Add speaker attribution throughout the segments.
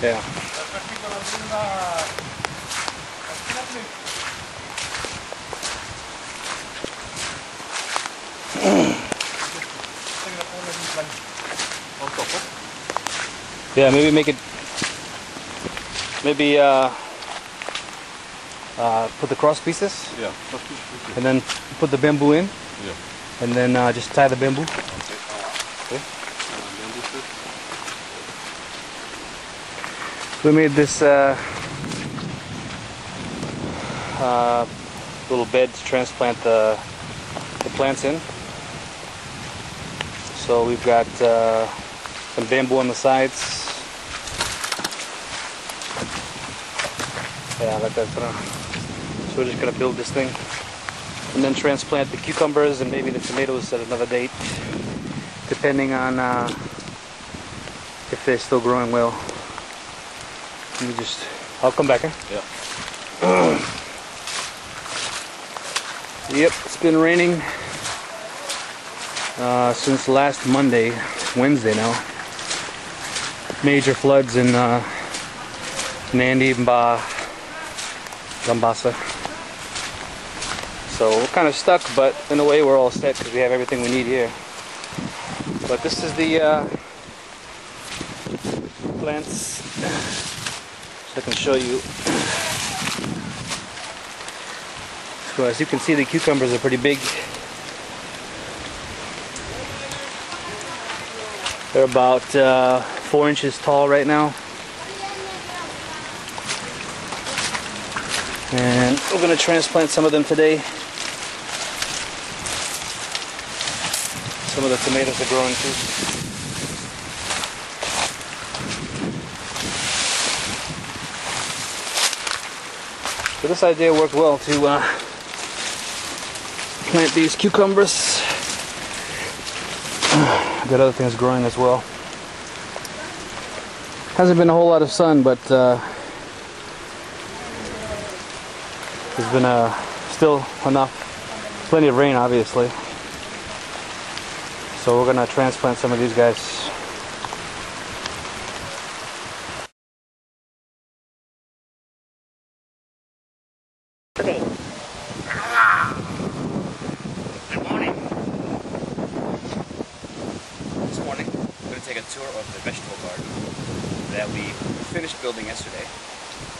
Speaker 1: Yeah. Yeah, maybe make it. Maybe put the cross pieces.
Speaker 2: Yeah.
Speaker 1: And then put the bamboo in.
Speaker 2: Yeah.
Speaker 1: And then just tie the bamboo.
Speaker 2: Okay.
Speaker 1: We made this little bed to transplant the plants in. So we've got some bamboo on the sides. Yeah, like that. So we're just gonna build this thing and then transplant the cucumbers and maybe the tomatoes at another date, depending on if they're still growing well. Let me just, I'll come back,
Speaker 2: Yeah.
Speaker 1: Yep, it's been raining since last Monday, Wednesday now. Major floods in Nandi and Gambasa. So we're kind of stuck, but in a way we're all set because we have everything we need here. But this is the plants. So I can show you. So as you can see, the cucumbers are pretty big. They're about 4 inches tall right now. And we're going to transplant some of them today. Some of the tomatoes are growing too. So this idea worked well to plant these cucumbers. Got other things growing as well. Hasn't been a whole lot of sun, but there's been still enough, plenty of rain obviously. So we're gonna transplant some of these guys.
Speaker 3: Good morning. This morning, we're going to take a tour of the vegetable garden that we finished building yesterday.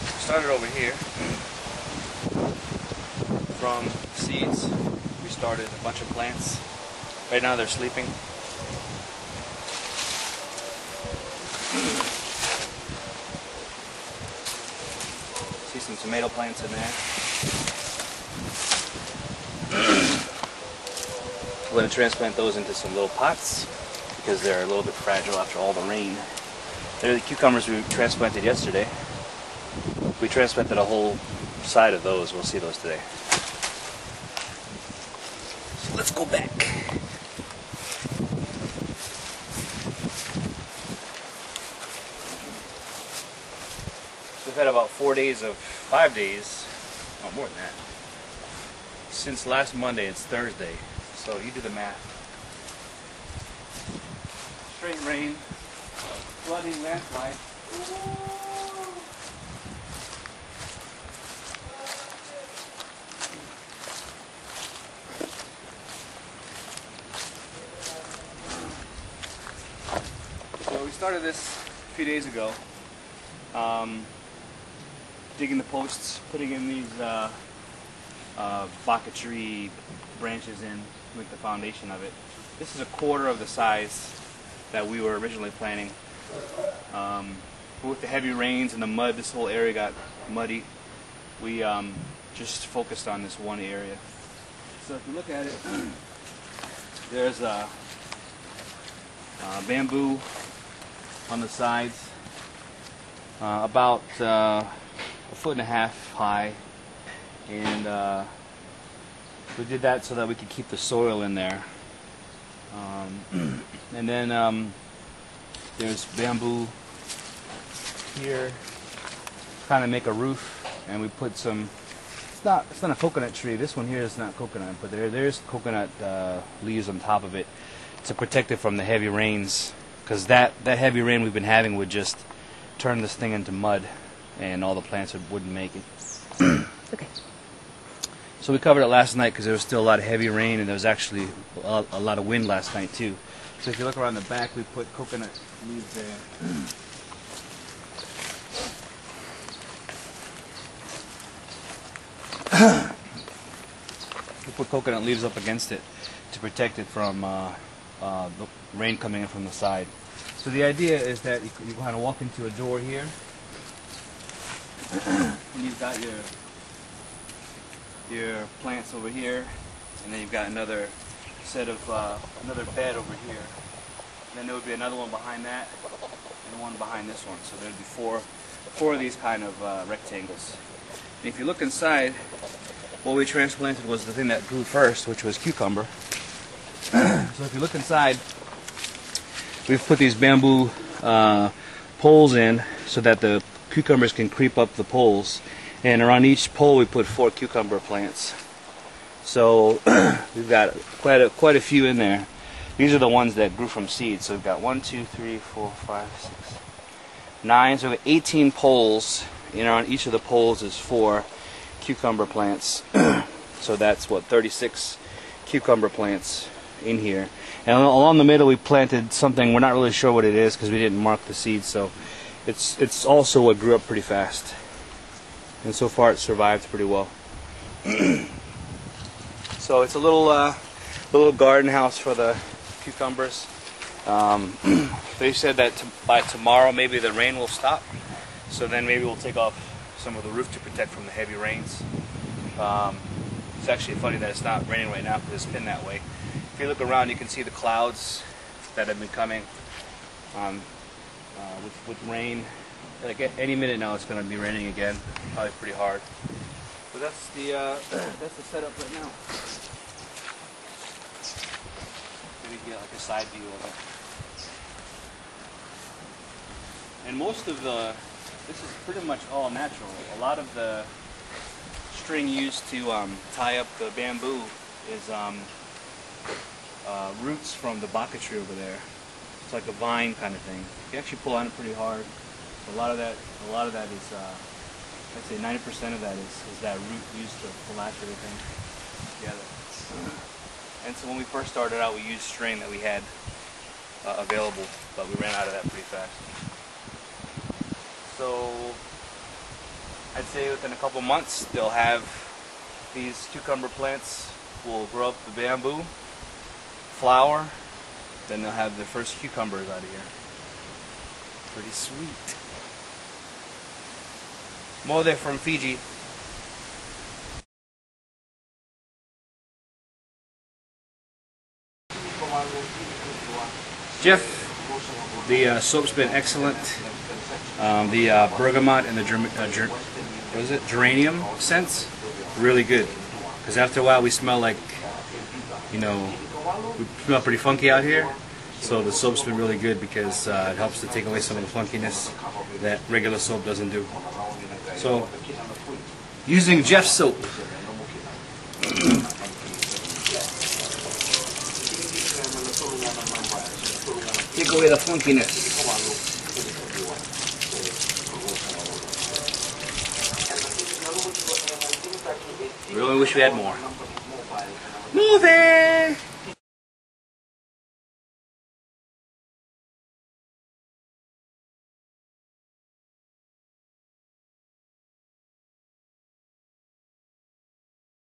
Speaker 3: We started over here from seeds. We started a bunch of plants. Right now they're sleeping. See some tomato plants in there. We're going to transplant those into some little pots because they're a little bit fragile after all the rain. They're the cucumbers we transplanted yesterday. We transplanted a whole side of those. We'll see those today. So let's go back. We've had about 5 days, oh, more than that. Since last Monday, it's Thursday. So you do the math. Straight rain, flooding, landslide. So we started this a few days ago. Digging the posts, putting in these baka tree branches in to make the foundation of it. This is a quarter of the size that we were originally planning. But with the heavy rains and the mud, this whole area got muddy. We just focused on this one area. So if you look at it, there's bamboo on the sides, about 1.5 foot high, and we did that so that we could keep the soil in there. And then there's bamboo here, kind of make a roof, and we put some. It's not a coconut tree. This one here is not coconut, but there's coconut leaves on top of it to protect it from the heavy rains. Because that heavy rain we've been having would just turn this thing into mud, and all the plants wouldn't make it.
Speaker 2: Okay.
Speaker 3: So we covered it last night because there was still a lot of heavy rain, and there was actually a lot of wind last night too. So if you look around the back, we put coconut leaves there. We put coconut leaves up against it to protect it from the rain coming in from the side. So the idea is that you kind of walk into a door here, and you've got your plants over here, and then you've got another set of another bed over here. And then there would be another one behind that, and one behind this one. So there'd be four of these kind of rectangles. And if you look inside, what we transplanted was the thing that grew first, which was cucumber. So if you look inside, we've put these bamboo poles in so that the cucumbers can creep up the poles. And around each pole we put 4 cucumber plants. So we've got quite a few in there. These are the ones that grew from seeds. So we've got 1, 2, 3, 4, 5, 6, 9. So we have 18 poles, and on each of the poles is 4 cucumber plants. So that's what, 36 cucumber plants in here. And along the middle we planted something, we're not really sure what it is because we didn't mark the seeds. So it's also what grew up pretty fast. And so far it survived pretty well. So it's a little garden house for the cucumbers. They said that by tomorrow maybe the rain will stop. So then maybe we'll take off some of the roof to protect from the heavy rains. It's actually funny that it's not raining right now because it's been that way. If you look around, you can see the clouds that have been coming with rain. Like any minute now, it's going to be raining again, probably pretty hard. But that's the setup right now. Maybe get like a side view of it. And most of this is pretty much all natural. A lot of the string used to tie up the bamboo is roots from the baka tree over there. It's like a vine kind of thing. You actually pull on it pretty hard. A lot of that is, I'd say 90% of that is that root used to latch everything together. And so when we first started out, we used string that we had available, but we ran out of that pretty fast. So I'd say within a couple months, they'll have these cucumber plants will grow up the bamboo, flower, then they'll have their first cucumbers out of here. Pretty sweet. More there from Fiji. Jeff, the soap's been excellent. The bergamot and the geranium scents, really good. Because after a while we smell like, we smell pretty funky out here. So the soap's been really good because it helps to take away some of the funkiness that regular soap doesn't do. So, using Jeff's soap. Take away the funkiness. Really wish we had more. Moving!